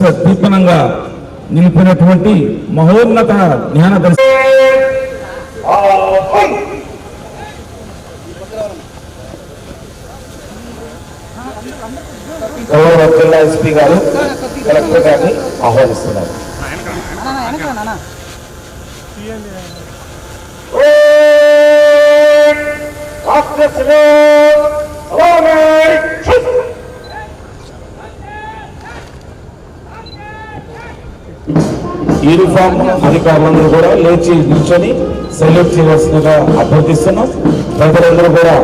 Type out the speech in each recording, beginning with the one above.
దీపనంగా నిలిపినటువంటి మహోన్నత జ్ఞాన గౌరవ జిల్లా ఎస్పీ గారు కలెక్టర్ గారిని ఆహ్వానిస్తున్నారు. యూనిఫామ్ అధికారులందరూ కూడా లేచి నిల్చొని సెల్యూట్ చేయవలసిందిగా అభ్యర్థిస్తున్నాం. ప్రజలందరూ కూడా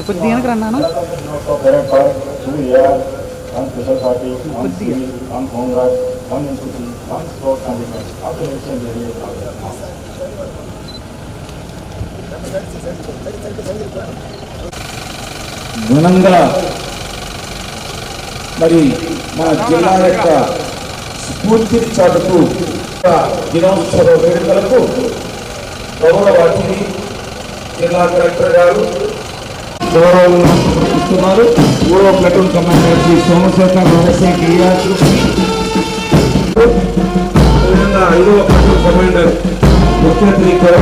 కొద్దిగా రన్నాను ఘనంగా మరి మన జిల్లా యొక్క స్ఫూర్తిని చాటుతూ దినోత్సవ వేడుకలకు గౌరవ అతిథి జిల్లా కలెక్టర్ గారు గౌరవం ఇస్తున్నారు. పూర్వ ప్లటూన్ కమాండర్ శ్రీ సోమశేఖర్ రాజశేఖర్ అదేవిధంగా 5వ ప్లటూన్ కమాండర్ ముఖ్య అతిథి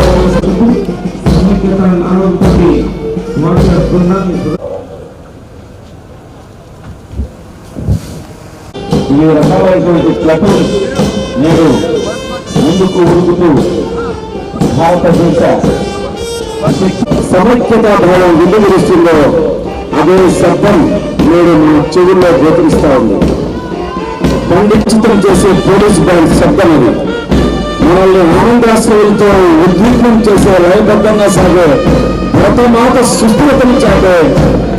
ఈ రకాలైనటువంటి ప్లటూన్ నేడు ముందుకు ఉరుకుతూ భారతదేశ సమైక్యత ధోరణి విలువరిస్తుందో అదే శబ్దం నేడు మన చెవుల్లో గోచరిస్తూ ఉంది. ఖండితం చేసే పోలీస్ బ్యాండ్ శబ్దం అది మనల్ని ఆనందాశ్రయంతో ఉద్విగ్నం చేసే లయబద్ధంగా సాగే భరతమాత సుస్థిరతను చాటే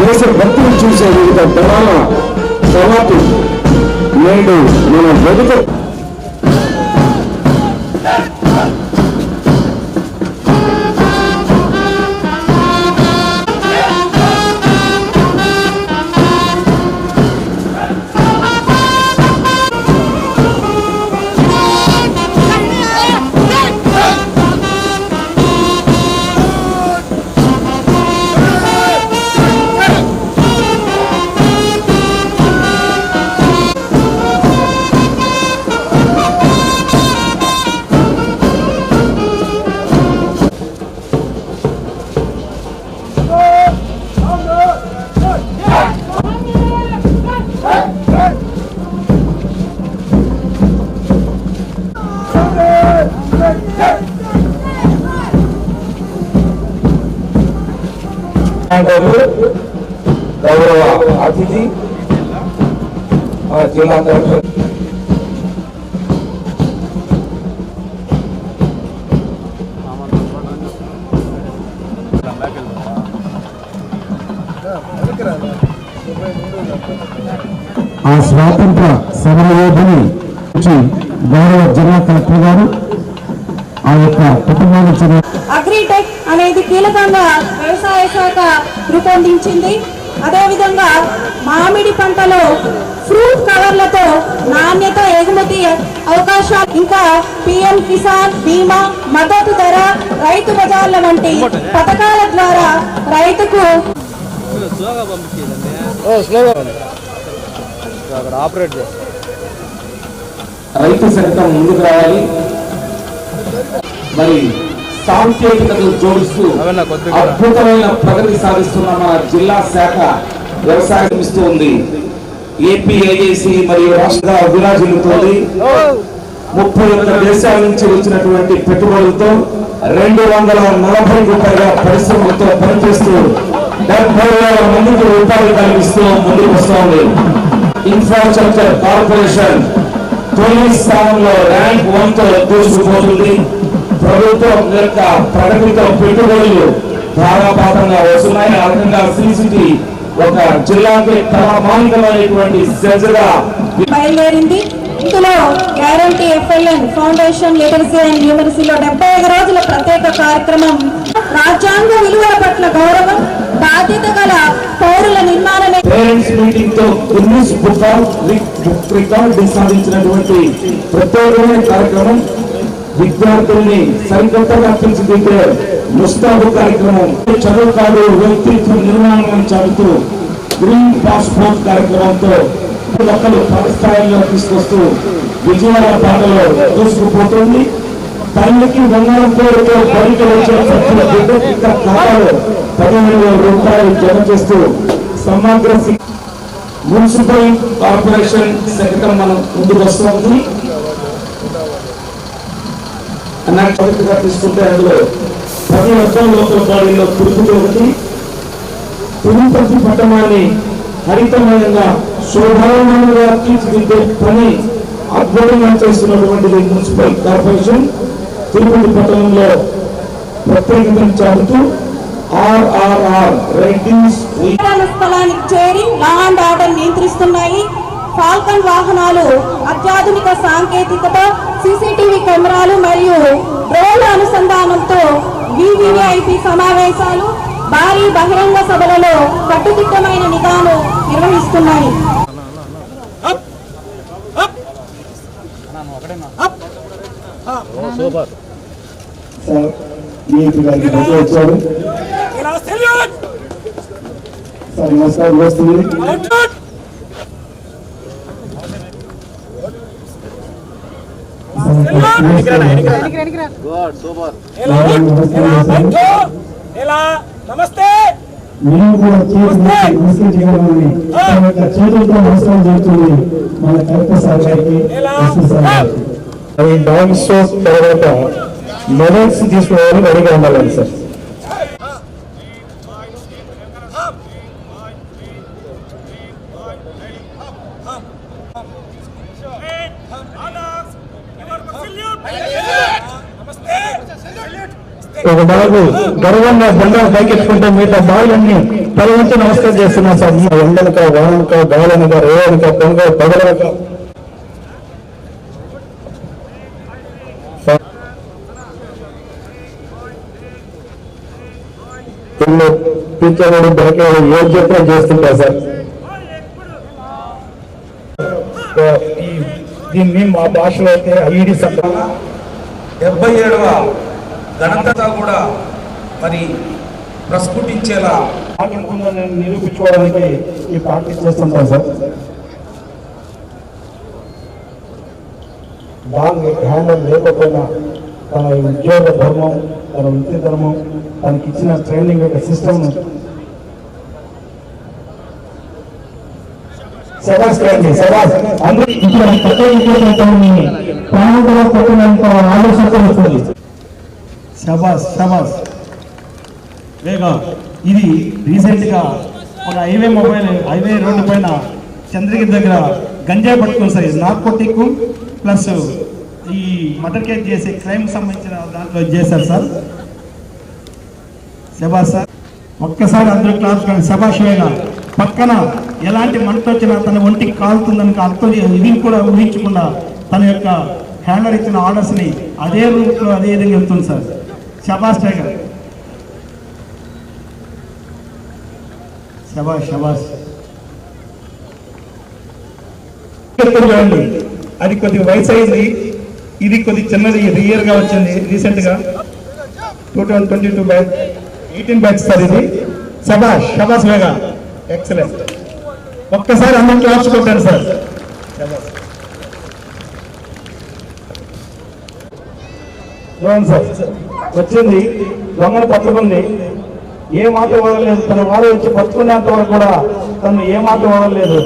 దేశ భక్తిని చూసే వివిధ దళాల సవాటు నేడు మన వెనుక గౌరవ అతిథి జిల్లా కలెక్టర్ ఆ స్వాతంత్ర సమరయోధుని గౌరవ జిల్లా కలెక్టర్ గారు ఆ యొక్క కుటుంబానికి చెందిన అగ్రిటెక్ అనేది కీలకంగా వ్యవసాయ శాఖ రూపొందించింది. అదేవిధంగా మామిడి పంటలో ఫ్రూట్ కవర్లతో నాణ్యత ఎగుమతి అవకాశాలు, ఇంకా పిఎం కిసాన్ బీమా, మద్దతు ధర, రైతు బజార్ల వంటి పథకాల ద్వారా రైతుకు రైతు సైతం ముందుకు రావాలి. మరి సాంకేతికతను జోడిస్తూ అద్భుతమైన ప్రగతి సాధిస్తున్న మన జిల్లా శాఖ వ్యవసాయం ఇస్తూ ఉంది. ఏపీఐఏసి మరియు రాష్ట్ర విరాజిల్లుతోంది. 31 దేశాల నుంచి వచ్చినటువంటి పెట్టుబడులతో 240కు పైగా పరిశ్రమలతో పనిచేస్తూ 70,000 మందికి ఉపాధి కలిగిస్తూ ముందుకు వస్తోంది. ఇన్ఫ్రాస్ట్రక్చర్ కార్పొరేషన్ తొలి స్థానంలో ర్యాంక్ 1తో దూసుకుపోతుంది. ప్రభుత్వం యొక్క ప్రగతితో పెట్టుబడులు ధారాపాతంగా వస్తున్నాయి. ఆ రకంగా శ్రీ సిటీ ఒక జిల్లాకి తలమానికమైనటువంటి సెజగా బయలుదేరింది. ఇందులో guarantee FIN foundation literacy and న్యూమరసీలో 75 రోజుల ప్రత్యేక కార్యక్రమం, రాజ్యాంగ విలువల పట్ల గౌరవం, బాధ్యత గల పౌరుల నిర్మాణమే. పేరెంట్స్ మీటింగ్ తో గిన్నిస్ బుక్ రికార్డు సాధించినటువంటి ప్రత్యేకమైన కార్యక్రమం, విద్యార్థుల్ని సరికొత్తగా తీర్చిదిద్దే ముస్తాబు కార్యక్రమం, చదువు కాదు వ్యక్తిత్వ నిర్మాణం చదువుతూ గ్రీన్ పాస్పోర్ట్ కార్యక్రమంతో మొక్కలు స్థాయిలో తీసుకొస్తూ విజయాల పాటలో దూసుకుపోతుంది. తల్లికి వందనం కోరితో బడికి వచ్చే ప్రతి బిడ్డకి ఖాతాలో 15,000 రూపాయలు జమ చేస్తూ సమగ్ర మున్సిపల్ కార్పొరేషన్ శకటం మనం ముందుకు వస్తుంది. అన్నట్టు చరిత్రగా తీసుకుంటే అందులో 10 వర్షాల లోపల బాడీలో తిరుపతి ఒకటి, తిరుపతి పట్టణాన్ని హరితమయంగా శోభాయమంగా తీర్చిదిద్దే పని అద్భుతంగా చేస్తున్నటువంటిది మున్సిపల్ కార్పొరేషన్. తిరుపతి పట్టణంలో ప్రత్యేకతను చాటుతూ RRR రైటింగ్స్ స్థలానికి చేరి లా అండ్ ఆర్డర్ నియంత్రిస్తున్నాయి. ఫాల్కన్ వాహనాలు, అత్యాధునిక సాంకేతికత, సీసీటీవీ కెమెరాలు మరియు డ్రోన్ల అనుసంధానంతో వివిఐపి సమావేశాలు, భారీ బహిరంగ సభలలో కట్టుదిట్టమైన నిఘాను నిర్వహిస్తున్నాయి. నమస్కారం వస్తుంది. నమస్తే. మేము కూడా చేతులతో నమస్కారం చేస్తుంది మన కలెక్టర్ సార్ గారికి, ఎస్పీ సార్ గారికి. అవి డాన్స్ షో తర్వాత మెడల్స్ తీసుకోవడానికి రెడీగా ఉండాలండి సార్. ఒక బాబు గర్వంగా బండాలు పైకెత్తుకుంటే మిగతా బాగులన్నీ తలవంచి నమస్కారం చేస్తున్నాం సార్. ఎండనక వానక గాలనక రేవనక పొంగ పగలనక టీచర్లు బ్యాక్లో ఏం చెప్పినా చేస్తుంటా సార్. దీన్ని మా భాషలో అయితే ఐడి సంఘం 77వ గణతంత్ర కూడా మరి ప్రస్ఫుటించేలా నిరూపించుకోవడానికి ఈ ప్రాక్టీస్ చేస్తుంటాం సార్. బాగా హ్యాండల్ లేకపోయినా తన ఉద్యోగ ధర్మం, తన వృత్తి ధర్మం, తనకి ఇచ్చిన ట్రైనింగ్ యొక్క సిస్టమ్ శబాస్ శబాస్ వేగా. ఇది రీసెంట్గా ఒక హైవే రోడ్డు పైన చంద్రగిరి దగ్గర గంజాయి పట్టుకుని సార్. నార్కోటిక్ ప్లస్ ఈ మర్డర్ కేసు చేసే క్రైమ్ సంబంధించిన దాంట్లో చేశారు సార్. శబాస్ సార్. ఒక్కసారి అందరూ క్లాస్ కానీ శబాష్ వేగా. పక్కన ఎలాంటి మంట వచ్చినా తన ఒంటికి కాలుతుందని అర్థం ఇది కూడా ఊహించకుండా తన యొక్క హ్యాండర్ ఇచ్చిన ఆర్డర్స్ని అదే రూట్లో అదే విధంగా వెళ్తుంది సార్. శబాష్ టైగర్. శబాష్ శబాష్. చూడండి, అది కొద్దిగా వయసు అయింది, ఇది కొద్ది చిన్నది రియర్ గా వచ్చింది రీసెంట్ గా 2022 బ్యాచ్ 18 బ్యాచ్ సార్ ఇది. శబాష్ శబాష్ వేగా, ఎక్సలెంట్. ఒక్కసారి అందరూ క్లాప్స్ కొట్టారు సార్. చూడండి సార్, వచ్చింది దొంగను పట్టుకుంది, ఏ మాట వదలలేదు. తన వాడు వచ్చి పట్టుకునేంత వరకు కూడా తను ఏ మాట వదలలేదు.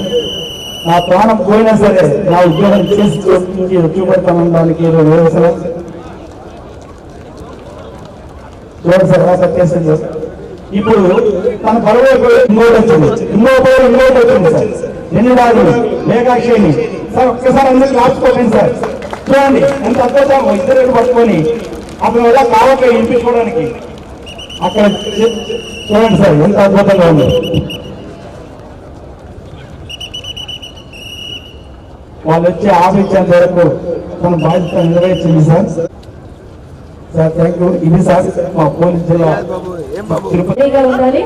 నా ప్రాణం పోయినా సరే నా ఉద్యోగం చేసి చూపెడతానడానికి చూడండి సార్ ఎలా కట్టేసింది. ఇప్పుడు తన బరువు ఇంకోటి వచ్చింది, ఇంకోటి వచ్చింది సార్. ఎన్ని వాడు మేఘాక్షిని సార్. ఒక్కసారి అందరూ కాచుకోండి సార్. చూడండి ఎంత అద్భుతం. ఇద్దరు పట్టుకొని అతను ఎలా కావట్లేదు ఇంపించుకోవడానికి. అక్కడ చూడండి సార్ ఎంత అద్భుతంగా ఉంది. వాళ్ళు వచ్చి ఆపించేంత వరకు తన బాధ్యత నిర్వహించింది సార్. Sir thank you. ఇది సార్ మా పోలీస్ జిల్లా తిరుపతి. ఉండాలి.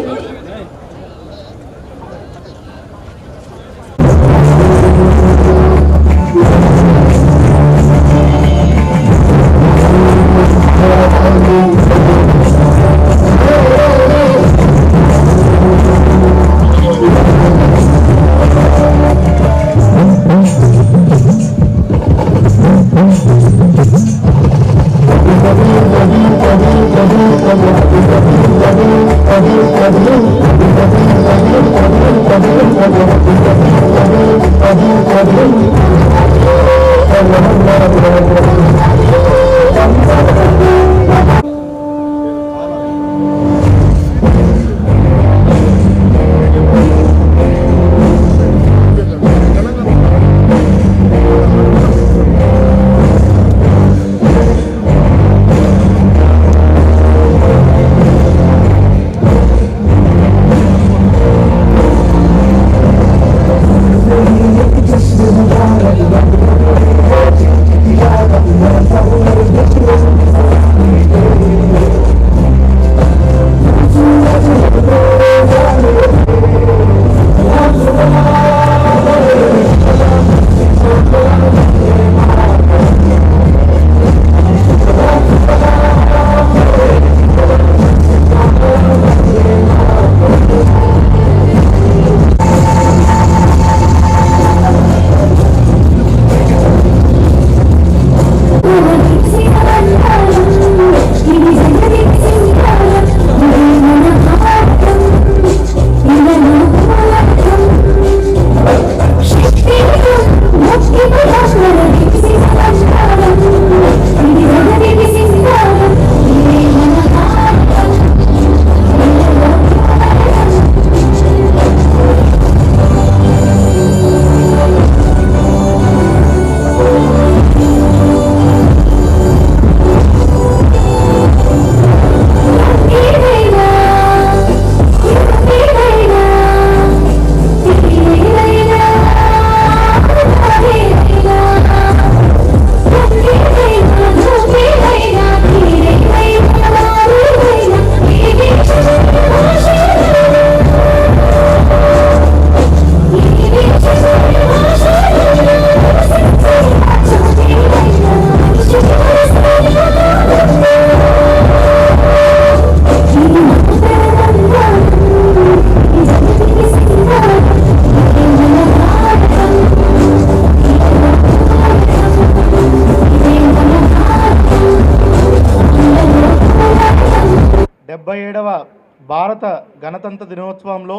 భారత గణతంత్ర దినోత్సవంలో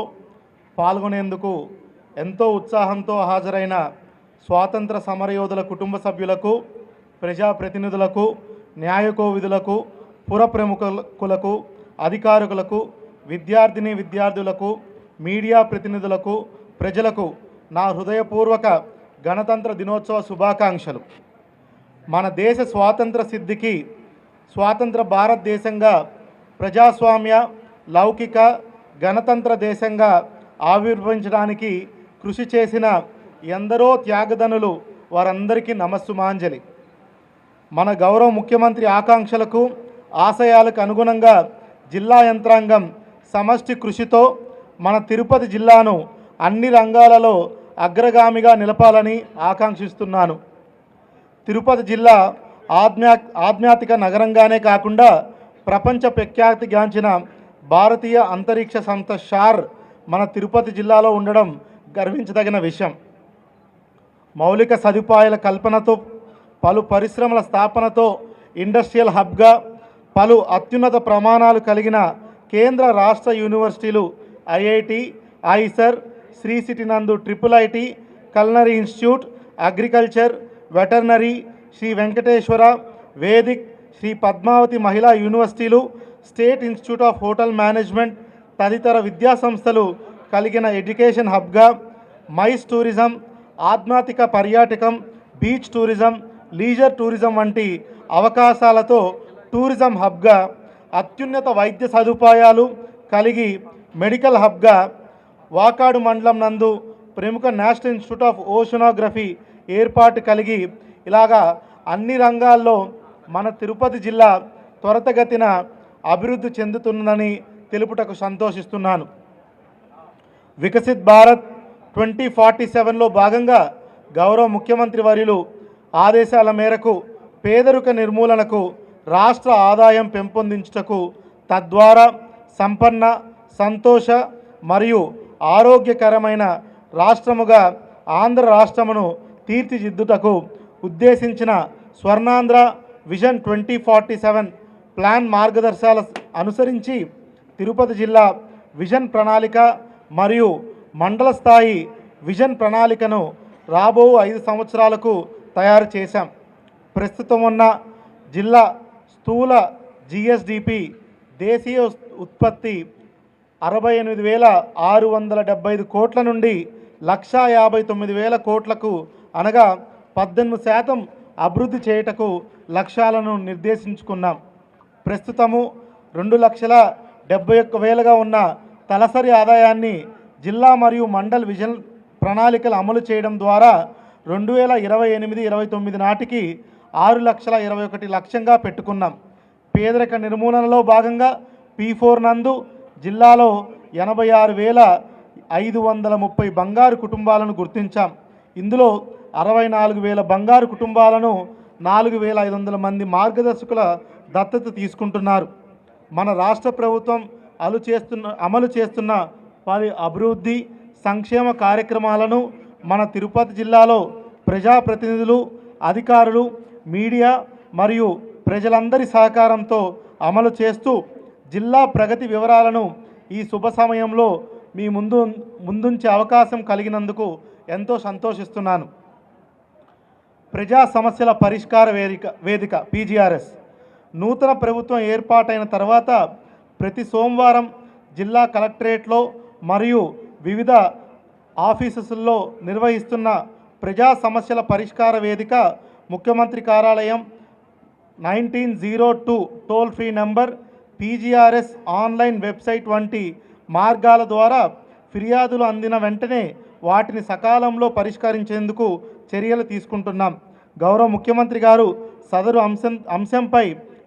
పాల్గొనేందుకు ఎంతో ఉత్సాహంతో హాజరైన స్వాతంత్ర సమరయోధుల కుటుంబ సభ్యులకు, ప్రజాప్రతినిధులకు, న్యాయకోవిధులకు, పుర ప్రముఖులకు, అధికారులకు, విద్యార్థులకు, మీడియా ప్రతినిధులకు, ప్రజలకు నా హృదయపూర్వక గణతంత్ర దినోత్సవ శుభాకాంక్షలు. మన దేశ స్వాతంత్ర సిద్ధికి స్వాతంత్ర భారతదేశంగా, ప్రజాస్వామ్య లౌకిక గణతంత్ర దేశంగా ఆవిర్భవించడానికి కృషి చేసిన ఎందరో త్యాగధనులు వారందరికీ నమస్సుమాంజలి. మన గౌరవ ముఖ్యమంత్రి ఆకాంక్షలకు, ఆశయాలకు అనుగుణంగా జిల్లా యంత్రాంగం సమష్టి కృషితో మన తిరుపతి జిల్లాను అన్ని రంగాలలో అగ్రగామిగా నిలపాలని ఆకాంక్షిస్తున్నాను. తిరుపతి జిల్లా ఆధ్యాత్మిక నగరంగానే కాకుండా ప్రపంచ ప్రఖ్యాతిగాంచిన భారతీయ అంతరిక్ష సంస్థ షార్ మన తిరుపతి జిల్లాలో ఉండడం గర్వించదగిన విషయం. మౌలిక సదుపాయాల కల్పనతో, పలు పరిశ్రమల స్థాపనతో ఇండస్ట్రియల్ హబ్గా, పలు అత్యున్నత ప్రమాణాలు కలిగిన కేంద్ర రాష్ట్ర యూనివర్సిటీలు ఐఐటి, ఐసర్, శ్రీ సిటీ నందు IIIT, culinary institute, agriculture, veterinary, Sri Venkateswara, Vedic, Sri Padmavati Mahila యూనివర్సిటీలు, state institute of hotel management తదితర విద్యా సంస్థలు కలిగిన ఎడ్యుకేషన్ హబ్గా, మైస్ టూరిజం, ఆధ్యాత్మిక పర్యాటకం, బీచ్ టూరిజం, లీజర్ టూరిజం వంటి అవకాశాలతో టూరిజం హబ్గా అత్యున్నత వైద్య సదుపాయాలు కలిగి మెడికల్ హబ్గా వాకాడు మండలం నందు ప్రముఖ నేషనల్ ఇన్స్టిట్యూట్ ఆఫ్ ఓషనోగ్రఫీ ఏర్పాటు కలిగి ఇలాగా అన్ని రంగాల్లో మన తిరుపతి జిల్లా త్వరితగతిన అభివృద్ధి చెందుతుందని తెలుపుటకు సంతోషిస్తున్నాను. వికసిత్ భారత్ 2047లో భాగంగా గౌరవ ముఖ్యమంత్రి వర్యులు ఆదేశాల మేరకు పేదరిక నిర్మూలనకు, రాష్ట్ర ఆదాయం పెంపొందించుటకు, తద్వారా సంపన్న, సంతోష మరియు ఆరోగ్యకరమైన రాష్ట్రముగా ఆంధ్ర రాష్ట్రమును తీర్చిదిద్దుటకు ఉద్దేశించిన స్వర్ణాంధ్ర విజన్ 2047 ప్లాన్ మార్గదర్శకాల అనుసరించి తిరుపతి జిల్లా విజన్ ప్రణాళిక మరియు మండల స్థాయి విజన్ ప్రణాళికను రాబో 5 సంవత్సరాలకు తయారు చేశాం. ప్రస్తుతం ఉన్న జిల్లా స్థూల జిఎస్డిపి దేశీయ ఉత్పత్తి 68,675 కోట్ల నుండి 1,59,000 కోట్లకు అనగా 18% అభివృద్ధి చేయుటకు లక్ష్యాలను నిర్దేశించుకున్నాం. ప్రస్తుతము 2,71,000గా ఉన్న తలసరి ఆదాయాన్ని జిల్లా మరియు మండల్ విజన్ ప్రణాళికలు అమలు చేయడం ద్వారా 2028-29 నాటికి 6,21,00,000 పెట్టుకున్నాం. పేదరిక నిర్మూలనలో భాగంగా P4 నందు జిల్లాలో 86,530 బంగారు కుటుంబాలను గుర్తించాం. ఇందులో 64,000 బంగారు కుటుంబాలను 4,500 మంది మార్గదర్శకుల దత్తత తీసుకుంటున్నారు. మన రాష్ట్ర ప్రభుత్వం అమలు చేస్తున్న పలు అభివృద్ధి సంక్షేమ కార్యక్రమాలను మన తిరుపతి జిల్లాలో ప్రజాప్రతినిధులు, అధికారులు, మీడియా మరియు ప్రజలందరి సహకారంతో అమలు చేస్తూ జిల్లా ప్రగతి వివరాలను ఈ శుభ సమయంలో మీ ముందుంచే అవకాశం కలిగినందుకు ఎంతో సంతోషిస్తున్నాను. ప్రజా సమస్యల పరిష్కార వేదిక PGRS నూతన ప్రభుత్వం ఏర్పాటైన తర్వాత ప్రతి సోమవారం జిల్లా కలెక్టరేట్లో మరియు వివిధ ఆఫీసెస్లో నిర్వహిస్తున్న ప్రజా సమస్యల పరిష్కార వేదిక, ముఖ్యమంత్రి కార్యాలయం 1902 toll free number, PGRS online website వంటి మార్గాల ద్వారా ఫిర్యాదులు అందిన వెంటనే వాటిని సకాలంలో పరిష్కరించేందుకు చర్యలు తీసుకుంటున్నాం. గౌరవ ముఖ్యమంత్రి గారు సదరు అంశంపై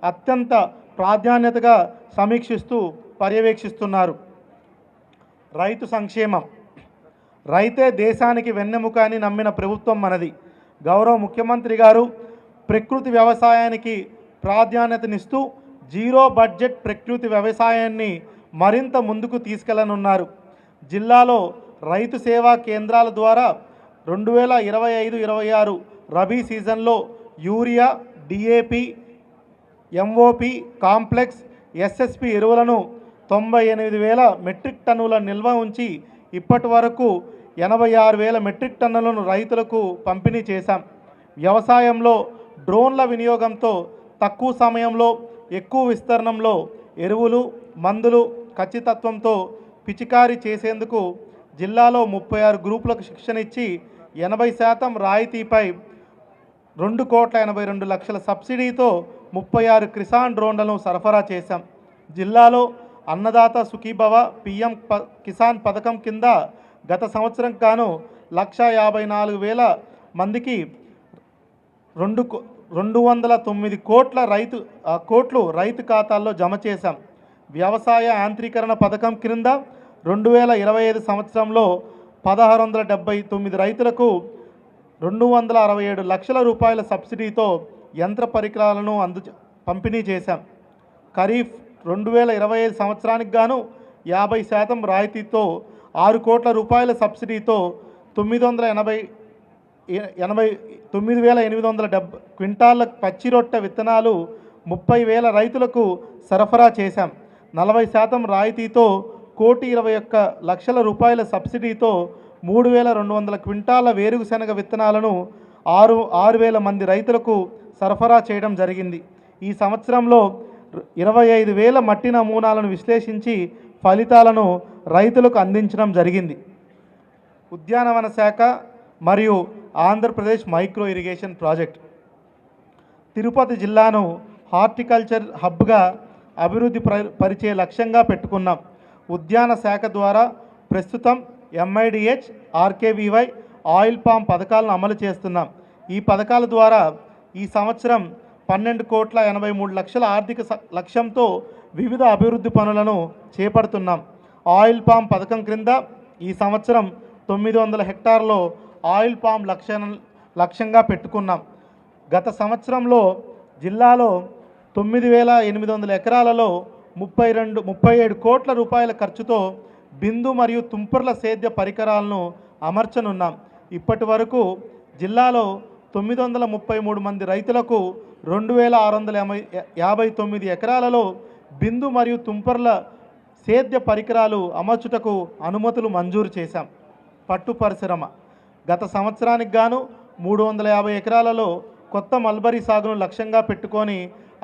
అత్యంత ప్రాధాన్యతగా సమీక్షిస్తూ పర్యవేక్షిస్తున్నారు. రైతు సంక్షేమం. రైతే దేశానికి వెన్నెముక అని నమ్మిన ప్రభుత్వం మనది. గౌరవ ముఖ్యమంత్రి గారు ప్రకృతి వ్యవసాయానికి ప్రాధాన్యతనిస్తూ జీరో బడ్జెట్ ప్రకృతి వ్యవసాయాన్ని మరింత ముందుకు తీసుకెళ్లనున్నారు. జిల్లాలో రైతు సేవా కేంద్రాల ద్వారా 2025-26 రబీ సీజన్లో urea, DAP, MOP complex, SSP ఎరువులను 98,000 మెట్రిక్ టన్నుల నిల్వ ఉంచి ఇప్పటి వరకు 86,000 మెట్రిక్ టన్నులను రైతులకు పంపిణీ చేశాం. వ్యవసాయంలో డ్రోన్ల వినియోగంతో తక్కువ సమయంలో ఎక్కువ విస్తీర్ణంలో ఎరువులు, మందులు ఖచ్చితత్వంతో పిచికారీ చేసేందుకు జిల్లాలో 36 గ్రూపులకు శిక్షణ ఇచ్చి 80% రాయితీపై 2,82,00,000 సబ్సిడీతో 36 కిసాన్ డ్రోన్లను సరఫరా చేశాం. జిల్లాలో అన్నదాత సుఖీభవ PM కిసాన్ పథకం కింద గత సంవత్సరం గాను 1,54,000 మందికి 209 కోట్లు రైతు ఖాతాల్లో జమ చేశాం. వ్యవసాయ యాంత్రీకరణ పథకం క్రింద 2025 సంవత్సరంలో 1,679 రైతులకు 267 లక్షల రూపాయల సబ్సిడీతో యంత్ర పరికరాలను పంపిణీ చేశాం. ఖరీఫ్ 2025 సంవత్సరానికి గాను 50% రాయితీతో 6 కోట్ల రూపాయల సబ్సిడీతో 9,870 క్వింటాళ్ల పచ్చి రొట్టె విత్తనాలు 30,000 రైతులకు సరఫరా చేశాం. 40% రాయితీతో 1,21,00,000 రూపాయల సబ్సిడీతో 3,200 క్వింటాళ్ల వేరుశనగ విత్తనాలను 6,000 మంది రైతులకు సరఫరా చేయడం జరిగింది. ఈ సంవత్సరంలో 25,000 మట్టి నమూనాలను విశ్లేషించి ఫలితాలను రైతులకు అందించడం జరిగింది. ఉద్యానవన శాఖ మరియు Andhra Pradesh micro irrigation project Tirupati జిల్లాను హార్టికల్చర్ హబ్గా అభివృద్ధి పరిచే లక్ష్యంగా పెట్టుకున్నాం. ఉద్యాన శాఖ ద్వారా ప్రస్తుతం MIDH, RKVY, ఆయిల్ పామ్ పథకాలను అమలు చేస్తున్నాం. ఈ పథకాల ద్వారా ఈ సంవత్సరం 12,83,00,000 ఆర్థిక లక్ష్యంతో వివిధ అభివృద్ధి పనులను చేపడుతున్నాం. ఆయిల్ పామ్ పథకం క్రింద ఈ సంవత్సరం 900 హెక్టార్లో ఆయిల్ పామ్ లక్ష్యంగా పెట్టుకున్నాం. గత సంవత్సరంలో జిల్లాలో 9,800 ఎకరాలలో 37 కోట్ల రూపాయల ఖర్చుతో బిందు మరియు తుంపర్ల సేద్య పరికరాలను అమర్చనున్నాం. ఇప్పటి వరకు జిల్లాలో 933 మంది రైతులకు 2,659 ఎకరాలలో బిందు మరియు తుంపర్ల సేద్య పరికరాలు అమర్చుటకు అనుమతులు మంజూరు చేశాం. పట్టు పరిశ్రమ గత సంవత్సరానికి గాను 350 ఎకరాలలో కొత్త మల్బరీ సాగును లక్ష్యంగా పెట్టుకొని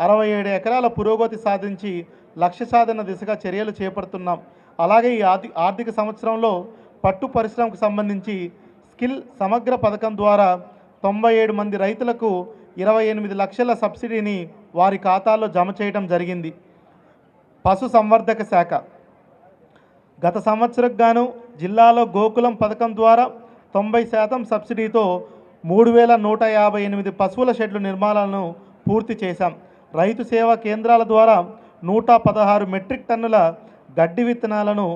67 ఎకరాల పురోగతి సాధించి లక్ష్య సాధన దిశగా చర్యలు చేపడుతున్నాం. అలాగే ఈ ఆర్థిక సంవత్సరంలో పట్టు పరిశ్రమకు సంబంధించి స్కిల్ సమగ్ర పథకం ద్వారా 97 మంది రైతులకు 28 లక్షల సబ్సిడీని వారి ఖాతాల్లో జమ చేయడం జరిగింది. పశు సంవర్ధక శాఖ గత సంవత్సరం గాను జిల్లాలో గోకులం పథకం ద్వారా 90% సబ్సిడీతో 3,158 పశువుల షెడ్లు నిర్మాణాలను పూర్తి చేశాం. రైతు సేవా కేంద్రాల ద్వారా 116 మెట్రిక్ టన్నుల గడ్డి విత్తనాలను